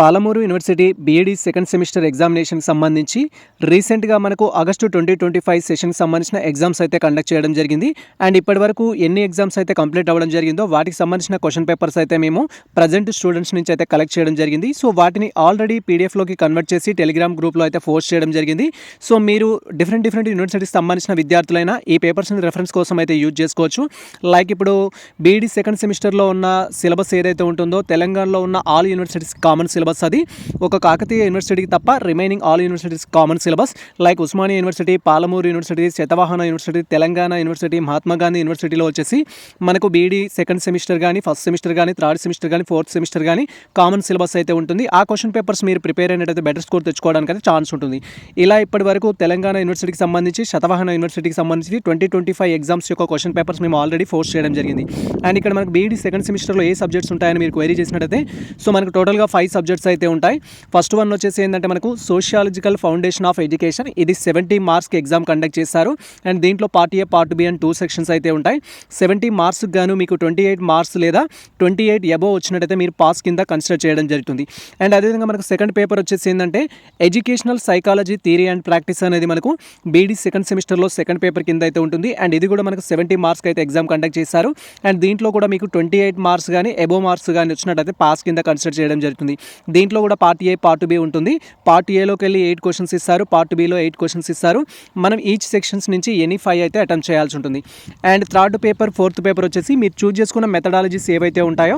Palamuru university BEd second semester ఎగ్జామినేషన్కి సంబంధించి రీసెంట్గా మనకు ఆగస్టు 2025 సెషన్కి సంబంధించిన ఎగ్జామ్స్ అయితే కండక్ట్ చేయడం జరిగింది. అండ్ ఇప్పటివరకు ఎన్ని ఎగ్జామ్స్ అయితే కంప్లీట్ అవ్వడం జరిగిందో వాటికి సంబంధించిన క్వశ్చన్ పేపర్స్ అయితే మేము ప్రజెంట్ స్టూడెంట్స్ నుంచి అయితే కలెక్ట్ చేయడం జరిగింది. సో వాటిని ఆల్రెడీ పీడిఎఫ్లోకి కన్వర్ట్ చేసి టెలిగ్రామ్ గ్రూప్లో అయితే పోస్ట్ చేయడం జరిగింది. సో మీరు డిఫరెంట్ యూనివర్సిటీకి సంబంధించిన విద్యార్థులైనా ఈ పేపర్స్ని రెఫరెన్స్ కోసం అయితే యూజ్ చేసుకోవచ్చు. లైక్ ఇప్పుడు బీఈడీ సెకండ్ సెమిస్టర్లో ఉన్న సిలబస్ ఏదైతే ఉంటుందో తెలంగాణలో ఉన్న ఆల్ యూనివర్సిటీస్ కామన్ సిలబస్ అది ఒక కాకతీయ యూనివర్సిటీకి తప్ప remaining all universities common syllabus. Like Osmania university, Palamuru university, Satavahana university, Telangana university, Mahatma Gandhi యూనివర్సిటీలో వచ్చేసి మనకు బీఈడీ సెకండ్ సెమిస్టర్ కానీ, ఫస్ట్ సెమిస్టర్ కానీ, థర్డ్ సెమిస్టర్ కానీ, ఫోర్త్ సెమిస్టర్ కానీ కామన్ సిలబస్ అయితే ఉంటుంది. ఆ క్వశ్చన్ పేపర్స్ మీరు ప్రిపేర్ అయినట్టయితే బెటర్ స్కోర్ తెచ్చుకోవడానికి అయితే ఛాన్స్ ఉంటుంది. ఇలా ఇప్పటి వరకు తెలంగాణ యూనివర్సిటీకి సంబంధించి, శతవాహన యూనివర్సిటీకి సంబంధించి 2025 ఎగ్జామ్స్ యొక్క క్వశ్చన్ పేపర్స్ మేము ఆల్రెడీ పోస్ట్ చేయడం జరిగింది. అండ్ ఇక్కడ మనకు బీఈడీ సెకండ్ సెమిస్టర్లో ఏ సబ్జెక్ట్స్ ఉంటాయని మీరు క్వైరీ చేసినట్టయితే సో మనకు టోటల్గా 5 సబ్జెక్ట్స్ అయితే ఉంటాయి. ఫస్ట్ వన్ వచ్చేసి ఏంటంటే మనకు సోషియాలజికల్ ఫౌండేషన్ ఆఫ్ ఎడ్యుకేషన్. ఇది 70 మార్క్స్కి ఎగ్జామ్ కండక్ట్ చేస్తారు. అండ్ దీంట్లో పార్ట్ ఏ, పార్ట్ బి అని 2 సెక్షన్స్ అయితే ఉంటాయి. 70 మార్క్స్కి గాను మీకు 28 మార్క్స్ లేదా 28 అబోవ్ వచ్చినట్టయితే మీరు పాస్ కింద కన్సిడర్ చేయడం జరుగుతుంది. అండ్ అదేవిధంగా మనకు సెకండ్ పేపర్ వచ్చేసి ఏంటంటే educational psychology theory and practice అనేది మనకు బీఈడీ సెకండ్ సెమిస్టర్లో సెకండ్ పేపర్ కింద అయితే ఉంటుంది. అండ్ ఇది కూడా మనకు 70 మార్క్స్కి అయితే ఎగ్జామ్ కండక్ట్ చేస్తారు. అండ్ దీంట్లో కూడా మీకు 28 మార్క్స్ కానీ అబోవ్ మార్క్స్ కానీ వచ్చినట్టయితే పాస్ కింద కన్సిడర్ చేయడం జరుగుతుంది. దీంట్లో కూడా పార్ట్ ఏ, పార్ట్ బి ఉంటుంది. పార్ట్ ఏలోకి వెళ్ళి 8 క్వశ్చన్స్ ఇస్తారు, పార్ట్ బిలో 8 క్వశ్చన్స్ ఇస్తారు. మనం ఈచ్ సెక్షన్స్ నుంచి ఎనీ 5 అయితే అటెంప్ట్ చేయాల్సి ఉంటుంది. And third paper, fourth paper వచ్చేసి మీరు చూజ్ చేసుకున్న మెథడాలజీస్ ఏవైతే ఉంటాయో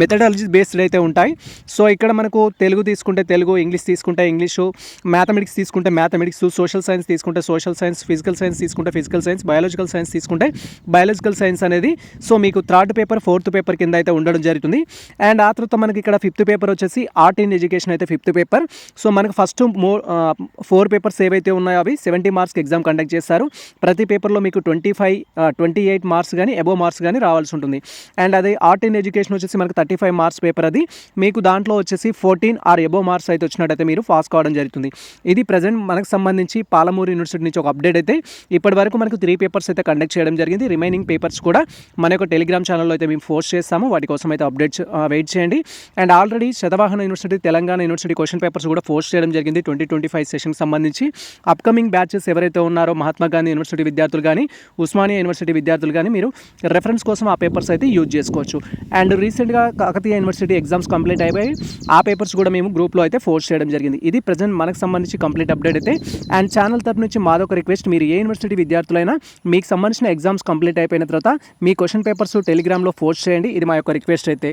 మెథడాలజీ బేస్డ్ అయితే ఉంటాయి. సో ఇక్కడ మనకు తెలుగు తీసుకుంటే తెలుగు, ఇంగ్లీష్ తీసుకుంటే ఇంగ్లీషు, మ్యాథమెటిక్స్ తీసుకుంటే మ్యాథమెటిక్స్, సోషల్ సైన్స్ తీసుకుంటే సోషల్ సైన్స్, ఫిజికల్ సైన్స్ తీసుకుంటే ఫిజికల్ సైన్స్, బయాలజికల్ సైన్స్ తీసుకుంటే బయాలజికల్ సైన్స్ అనేది సో మీకు థర్డ్ పేపర్, ఫోర్త్ పేపర్ కింద అయితే ఉండడం జరుగుతుంది. అండ్ ఆ తర్వాత మనకి ఇక్కడ ఫిఫ్త్ పేపర్ వచ్చేసి ఆర్ట్ ఇన్ ఎడ్యుకేషన్ అయితే ఫిఫ్త్ పేపర్. సో మనకు ఫస్ట్ 4 పేపర్స్ ఏవైతే ఉన్నాయో అవి 70 మార్క్స్కి ఎగ్జామ్ కండక్ట్ చేస్తారు. ప్రతి పేపర్లో మీకు 28 మార్క్స్ కానీ అబోవ్ మార్క్స్ కానీ రావాల్సి ఉంటుంది. అండ్ అదే ఆర్ట్ ఇన్ ఎడ్యుకేషన్ వచ్చేసి మనకు 35 మార్క్స్ పేపర్. అది మీకు దాంట్లో వచ్చేసి 14 ఆర్ అబోవ్ మార్క్స్ అయితే వచ్చినట్టయితే మీరు పాస్ కావడం జరుగుతుంది. ఇది ప్రజెంట్ మనకు సంబంధించి పాలమూరు యూనివర్సిటీ నుంచి ఒక అప్డేట్ అయితే ఇప్పటి వరకు మనకు 3 పేపర్స్ అయితే కండక్ట్ చేయడం జరిగింది. రిమైనింగ్ పేపర్స్ కూడా మన యొక్క టెలిగ్రామ్ ఛానల్లో అయితే మేము పోస్ట్ చేస్తాము. వాటి కోసం అయితే అప్డేట్స్ వెయిట్ చేయండి. And already Satavahana university, Telangana university question papers కూడా పోస్ట్ చేయడం జరిగింది 2025 సెషన్కి సంబంధించి. అప్కమింగ్ బ్యాచెస్ ఎవరైతే ఉన్నారో మహాత్మా గాంధీ యూనివర్సిటీ విద్యార్థులు కానీ, ఉస్మానియా యూనివర్సిటీ విద్యార్థులు కానీ మీరు రెఫరెన్స్ కోసం ఆ పేపర్స్ అయితే యూజ్ చేసుకోవచ్చు. అండ్ రీసెంట్గా కాకతీయ యూనివర్సిటీ ఎగ్జామ్స్ కంప్లీట్ అయిపోయి ఆ పేపర్స్ కూడా మేము గ్రూప్లో అయితే పోస్ట్ చేయడం జరిగింది. ఇది ప్రజెంట్ మనకు సంబంధించి కంప్లీట్ అప్డేట్ అయితే. అండ్ ఛానల్ తరపు నుంచి మాదొక రిక్వెస్ట్, మీరు ఏ యూనివర్సిటీ విద్యార్థులైనా మీకు సంబంధించిన ఎగ్జామ్స్ కంప్లీట్ అయిపోయిన తర్వాత మీ క్వశ్చన్ పేపర్స్ టెలిగ్రామ్లో పోస్ట్ చేయండి. ఇది మా యొక్క రిక్వెస్ట్ అయితే.